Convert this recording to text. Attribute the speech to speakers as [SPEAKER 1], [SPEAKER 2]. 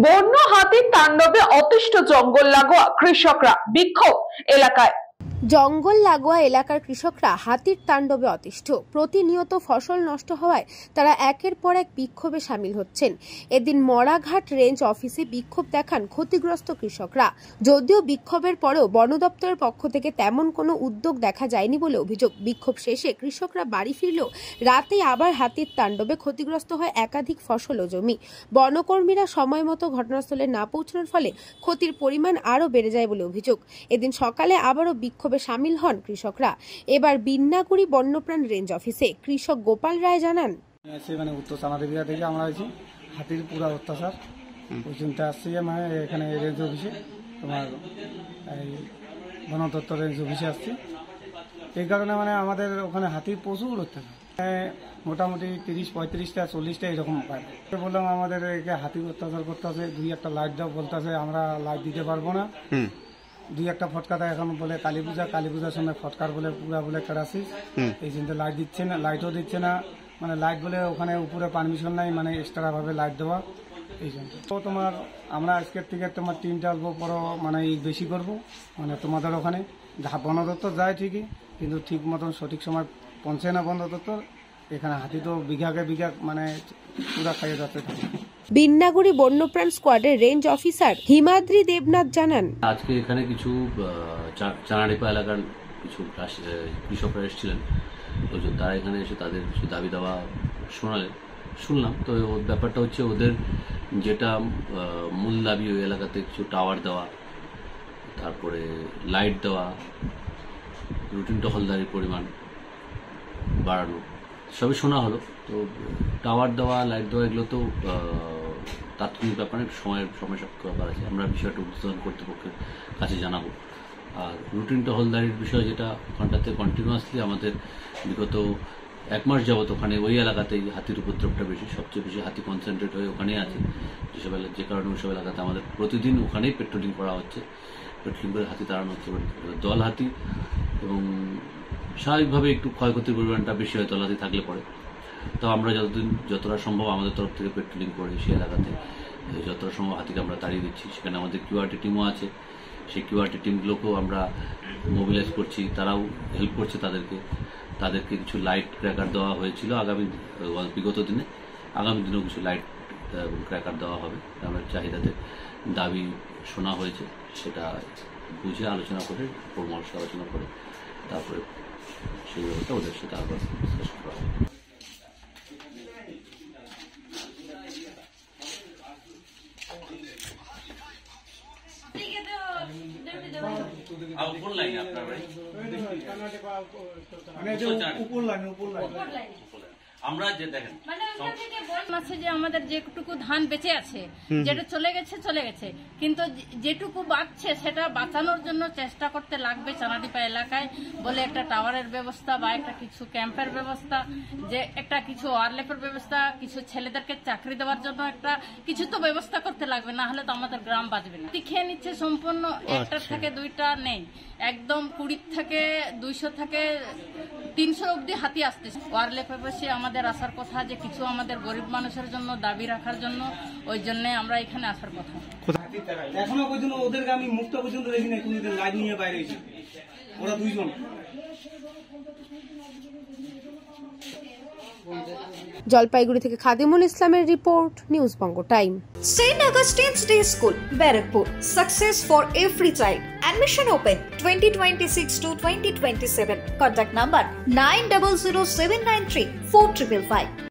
[SPEAKER 1] বন্য হাতির তাণ্ডবে অতিষ্ঠ জঙ্গল লাগোয়া কৃষকরা, বিক্ষোভ এলাকায়।
[SPEAKER 2] জঙ্গল লাগোয়া এলাকার কৃষকরা হাতির তাণ্ডবে অতিষ্ঠ। প্রতিনিয়ত ফসল নষ্ট হওয়ায় তারা একের পর এক বিক্ষোভে সামিল হচ্ছেন। এদিন মরাঘাট রেঞ্জ অফিসে বিক্ষোভ দেখান ক্ষতিগ্রস্ত কৃষকরা। যদিও বিক্ষোভের পরেও বন দপ্তরের পক্ষ থেকে তেমন কোনো উদ্যোগ দেখা যায়নি বলে অভিযোগ। বিক্ষোভ শেষে কৃষকরা বাড়ি ফিরলেও রাতে আবার হাতির তাণ্ডবে ক্ষতিগ্রস্ত হয় একাধিক ফসল ও জমি। বনকর্মীরা সময় মতো ঘটনাস্থলে না পৌঁছানোর ফলে ক্ষতির পরিমাণ আরও বেড়ে যায় বলে অভিযোগ। এদিন সকালে আবারও বিক্ষোভে সামিল হন কৃষকরা। এবার বিন্নাগুড়ি বন্যপ্রাণ রেঞ্জ অফিসে কৃষক গোপাল রায় জানান,
[SPEAKER 3] মানে উত্তর চানাদিঘা থেকে আমরা আছি, হাতির পুরা অত্যাচার ওই জন্য আসছি। মানে এখানে রেঞ্জ অফিসে, তোমার এই বন দপ্তর রেঞ্জ অফিসে আসছি। এই কারণে মানে আমাদের ওখানে হাতির প্রচুর অত্যাচার, মোটামুটি 30-35টা 40টা এরকম পায়। বললাম আমাদের হাতির অত্যাচার করতে আছে, দুই একটা লাইট দাও বলতে আছে, আমরা লাইট দিতে পারবো না। দুই একটা ফটকাটা এখন বলে কালী পূজার সময় ফটকার বলে পুরা বলে কেরাসিস, এই জন্য লাইট দিচ্ছে না, লাইটও দিচ্ছে না। মানে লাইট বলে ওখানে উপরে পারমিশন নাই, মানে এক্সট্রা ভাবে লাইট দেওয়া। এই জন্য তো তোমার আমরা আজকের থেকে তোমার 3টা অল্প পরও মানে বেশি করব। মানে তোমাদের ওখানে বন দপ্তর যায় ঠিকই, কিন্তু ঠিক মতন সঠিক সময় পৌঁছায় না বন দপ্তর। এখানে হাতি তো বিঘাকে বিঘা মানে পুরা খাইয়ে যাচ্ছে।
[SPEAKER 2] বিন্নাগুড়ি বন্যপ্রাণ স্কোয়াডের রেঞ্জ অফিসার হিমাদ্রি দেবনাথ জানান,
[SPEAKER 4] আজকে এখানে কিছু চানাডিপা এলাকার কিছু কৃষকরা এসেছিলেন, তারা এখানে এসে তাদের কিছু দাবি দাওয়া শুনলাম। তো ব্যাপারটা হচ্ছে ওদের যেটা মূল দাবি ওই এলাকাতে কিছু টাওয়ার দেওয়া, তারপরে লাইট দেওয়া, রুটিন টহলদারির পরিমাণ বাড়ানো, সবই শোনা হলো। তো টাওয়ার দেওয়া, লাইট দেওয়া এগুলো তো তাৎক্ষণিক ব্যাপারে সময় সাপেক্ষ ব্যাপার আছে। আমরা বিষয়টা উদ্বোধন কর্তৃপক্ষের কাছে জানাবো। আর রুটিন টহলদারির বিষয় যেটা, ওখানটাতে কন্টিনিউয়াসলি আমাদের বিগত 1 মাস যাবত ওখানে ওই এলাকাতেই হাতির উপদ্রবটা বেশি, সবচেয়ে বেশি হাতি কনসেন্ট্রেট হয়ে ওখানেই আছে। যে কারণে ওইসব এলাকাতে আমাদের প্রতিদিন ওখানেই পেট্রোলিং করা হচ্ছে, পেট্রোলিং করে হাতি তাড়ানো হচ্ছে। দল হাতি এবং স্বাভাবিকভাবে একটু ক্ষয়ক্ষতির পরিমাণটা বেশি হয় দল হাতি থাকলে পরে। তো আমরা যতটা সম্ভব আমাদের তরফ থেকে পেট্রোলিং করে সেই এলাকাতে যতটা সম্ভব হাতিকে আমরা তাড়িয়ে দিচ্ছি। সেখানে আমাদের কিউআরটি টিমও আছে, সেই কিউআরটি টিমগুলোকেও আমরা মোবিলাইজ করছি, তারাও হেল্প করছে তাদেরকে কিছু লাইট ক্র্যাকার দেওয়া হয়েছিল বিগত দিনে। আগামী দিনেও কিছু লাইট ক্র্যাকার দেওয়া হবে। আমাদের চাহিদাতে দাবি শোনা হয়েছে, সেটা বুঝে আলোচনা করে, পরামর্শ আলোচনা করে তারপরে সেই ব্যবস্থা ওদের সাথে আবার বিশ্লেষণ করা হবে।
[SPEAKER 5] আমরা যে দেখেন যে আমাদের যেটুকু ধান বেঁচে আছে, যেটা চলে গেছে, কিন্তু যেটুকু বাঁচছে সেটা বাঁচানোর জন্য চেষ্টা করতে লাগবে। চানাডিপা এলাকায় বলে একটা টাওয়ারের ব্যবস্থা বা একটা কিছু ক্যাম্পের ব্যবস্থা, যে একটা কিছু ওয়ারলেপের ব্যবস্থা, কিছু ছেলেদেরকে চাকরি দেওয়ার জন্য একটা কিছু তো ব্যবস্থা করতে লাগবে, না হলে তো আমাদের গ্রাম বাঁচবে না। খেয়ে নিচ্ছে সম্পূর্ণ, 1টা থেকে 2টা নেই, একদম 20 থেকে 200 থেকে 300 অব্দি হাতি আসতেছে। ওয়ারলেপে বসে আমাদের আসার কথা, যে কিছু আমাদের গরিব মানুষের জন্য দাবি রাখার জন্য, ওই জন্য আমরা এখানে আসার কথা।
[SPEAKER 3] এখনো পর্যন্ত ওদেরকে আমি মুখটা পর্যন্ত দেখি না, কোনদিন লাইট নিয়ে বাইরে এসে ওরা 2জন।
[SPEAKER 2] জলপাইগুড়ি থেকে খাদিমুল ইসলামের report, news Banga time.
[SPEAKER 6] St. Augustine's Day School, Barrackpur. Success for every child. Admission open 2026 to 2027. Contact number 900793 4555.